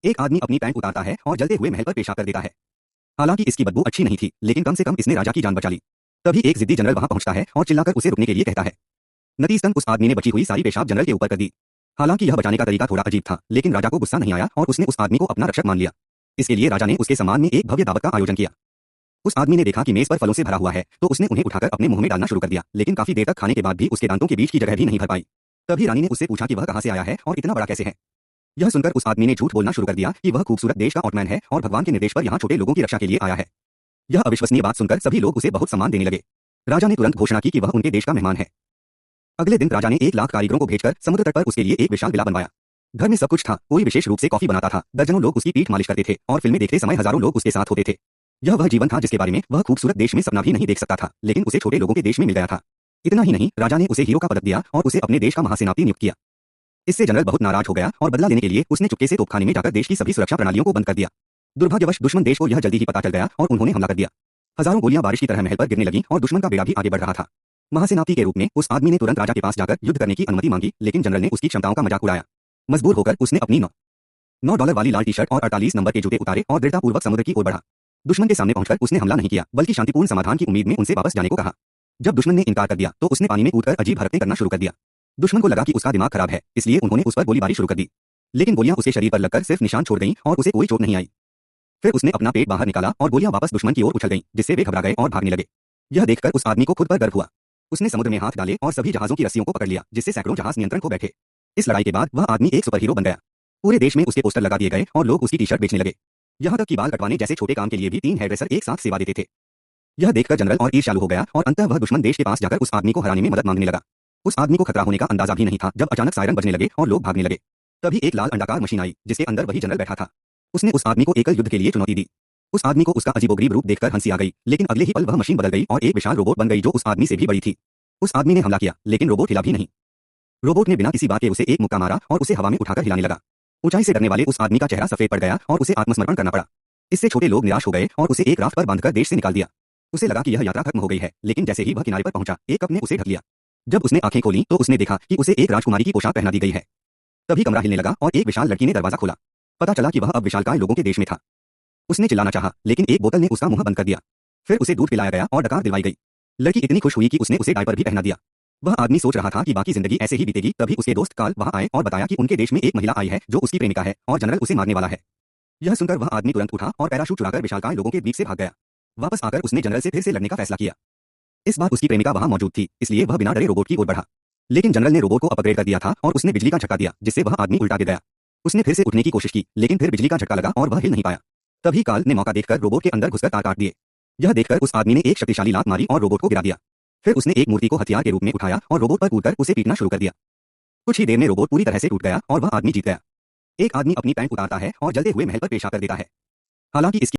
एक आदमी अपनी पैंट उतारता है और जलते हुए महल पर पेशाब कर देता है। हालांकि इसकी बदबू अच्छी नहीं थी, लेकिन कम से कम इसने राजा की जान बचा ली। तभी एक जिद्दी जनरल वहां पहुंचता है और चिल्लाकर उसे रुकने के लिए कहता है। नतीजतन उस आदमी ने बची हुई सारी पेशाब जनरल के ऊपर कर दी। हालांकि यह बचाने का तरीका थोड़ा अजीब था, लेकिन राजा को गुस्सा नहीं आया और उसने उस आदमी को अपना रक्षक मान लिया। इसके लिए राजा ने उसके सम्मान में एक भव्य दावत का आयोजन किया। उस आदमी ने देखा कि मेज पर फलों से भरा हुआ है, तो उसने उन्हें उठाकर अपने मुंह में डालना शुरू कर दिया, लेकिन काफी देर तक खाने के बाद भी उसके दांतों के बीच की जगह भी नहीं भर पाई। तभी रानी ने उससे पूछा कि वह कहां से आया है और इतना बड़ा कैसे है। यह सुनकर उस आदमी ने झूठ बोलना शुरू कर दिया कि वह खूबसूरत देश का ऑटमैन है और भगवान के निर्देश पर यहाँ छोटे लोगों की रक्षा के लिए आया है। यह अविश्वसनीय बात सुनकर सभी लोग उसे बहुत सम्मान देने लगे। राजा ने तुरंत घोषणा की कि वह उनके देश का मेहमान है। अगले दिन राजा ने 1 लाख कारीगरों को भेजकर समुद्र तट पर उसके लिए एक विशाल विला बनवाया। घर में सब कुछ था, कोई विशेष रूप से कॉफी बनाता था, दर्जनों लोग उसकी पीठ मालिश करते थे और फिल्में देखते समय हजारों लोग उसके साथ होते थे। यह वह जीवन था जिसके बारे में वह खूबसूरत देश में सपना भी नहीं देख सकता था, लेकिन उसे छोटे लोगों के देश में मिल गया था। इतना ही नहीं, राजा ने उसे हीरो का पदक दिया और उसे अपने देश का महासेनापति नियुक्त किया। इससे जनरल बहुत नाराज हो गया और बदला लेने के लिए उसने चुपके से तोपखाने में जाकर देश की सभी सुरक्षा प्रणालियों को बंद कर दिया। दुर्भाग्यवश दुश्मन देश को यह जल्दी ही पता चल गया और उन्होंने हमला कर दिया। हजारों गोलियां बारिश की तरह महल पर गिरने लगीं और दुश्मन का बेड़ा भी आगे बढ़ रहा था। महासेनापति के रूप में उस आदमी ने तुरंत राजा के पास जाकर युद्ध करने की अनुमति मांगी, लेकिन जनरल ने उसकी क्षमताओं का मजाक उड़ाया। मजबूर होकर उसने अपनी $9 वाली लाल टी शर्ट और 48 नंबर के जूते उतारे और दृढ़तापूर्वक समुद्र की ओर बढ़ा। दुश्मन के सामने पहुंचकर उसने हमला नहीं किया, बल्कि शांतिपूर्ण समाधान की उम्मीद में उनसे वापस जाने को कहा। जब दुश्मन ने इनकार कर दिया तो उसने पानी में कूदकर अजीब हरकतें करना शुरू कर दिया। दुश्मन को लगा कि उसका दिमाग खराब है, इसलिए उन्होंने उस पर गोलीबारी शुरू कर दी। लेकिन गोलियां उसके शरीर पर लगकर सिर्फ निशान छोड़ गईं और उसे कोई चोट नहीं आई। फिर उसने अपना पेट बाहर निकाला और गोलियां वापस दुश्मन की ओर उछल गईं, जिससे वे घबरा गए और भागने लगे। यह देखकर उस आदमी को खुद पर गर्व हुआ। उसने समुद्र में हाथ डाले और सभी जहाजों की रस्सियों को पकड़ लिया, जिससे सैकड़ों जहाज नियंत्रण खो बैठे। इस लड़ाई के बाद वह आदमी एक सुपर हीरो बन गया। पूरे देश में उसके पोस्टर लगा दिए गए और लोग उसकी टी शर्ट बेचने लगे। यहाँ तक कि बाल कटवाने जैसे छोटे काम के लिए भी 3 हेयरड्रेसर एक साथ सेवा देते थे। यह देखकर जनरल और ईर्ष्यालु हो गया और अंततः वह दुश्मन देश के पास जाकर उस आदमी को हराने में मदद मांगने लगा। उस आदमी को खतरा होने का अंदाजा भी नहीं था जब अचानक सायरन बजने लगे और लोग भागने लगे। तभी एक लाल अंडाकार मशीन आई, जिसके अंदर वही जनरल बैठा था। उसने उस आदमी को एकल युद्ध के लिए चुनौती दी। उस आदमी को उसका अजीबोगरीब रूप देखकर हंसी आ गई, लेकिन अगले ही पल वह मशीन बदल गई और एक विशाल रोबोट बन गई जो उस आदमी से भी बड़ी थी। उस आदमी ने हमला किया, लेकिन रोबोट हिला भी नहीं। रोबोट ने बिना किसी बात के उसे एक मुक्का मारा और उसे हवा में उठाकर हिलाने लगा। ऊंचाई से डरने वाले उस आदमी का चेहरा सफेद पड़ गया और उसे आत्मसमर्पण करना पड़ा। इससे छोटे लोग निराश हो गए और उसे एक राफ्ट पर बांधकर देश से निकाल दिया। उसे लगा कि यह यात्रा खत्म हो गई है, लेकिन जैसे ही वह किनारे पर पहुंचा, एक कप ने उसे ढक लिया। जब उसने आंखें खोली तो उसने देखा कि उसे एक राजकुमारी की पोशाक पहना दी गई है। तभी कमरा हिलने लगा और एक विशाल लड़की ने दरवाजा खोला। पता चला कि वह अब विशालकाय लोगों के देश में था। उसने चिल्लाना चाहा, लेकिन एक बोतल ने उसका मुंह बंद कर दिया। फिर उसे दूध पिलाया गया और डकार दिलवाई गई। लड़की इतनी खुश हुई कि उसने उसे डायपर भी पहना दिया। वह आदमी सोच रहा था कि बाकी जिंदगी ऐसे ही बीतेगी, तभी उसके दोस्त कार्ल वहां आए और बताया कि उनके देश में एक महिला आई है जो उसकी प्रेमिका है और जनरल उसे मारने वाला है। यह सुनकर वह आदमी तुरंत उठा और पैराशूट चुराकर विशालकाय लोगों के बीच से भाग गया। वापस आकर उसने जनरल से फिर से लड़ने का फैसला किया। इस बार उसकी प्रेमिका वहां मौजूद थी, इसलिए वह बिना डरे रोबोट की ओर बढ़ा। लेकिन जनरल ने रोबोट को अपग्रेड कर दिया था और उसने बिजली का झटका दिया, जिससे वह आदमी उल्टा गिर गया। उसने फिर से उठने की कोशिश की, लेकिन फिर बिजली का झटका लगा और वह हिल नहीं पाया। तभी कार्ल ने मौका देखकर रोबोट के अंदर घुसकर तार काट दिए। यह देखकर उस आदमी ने एक शक्तिशाली लात मारी और रोबोट को गिरा दिया। फिर उसने एक मूर्ति को हथियार के रूप में उठाया और रोबोट पर कूदकर उसे पीटना शुरू कर दिया। कुछ ही देर में रोबोट पूरी तरह से टूट गया और वह आदमी जीत गया। एक आदमी अपनी पैंट उतारता है और जलते हुए महल पर पेशाब कर देता है। हालांकि इसकी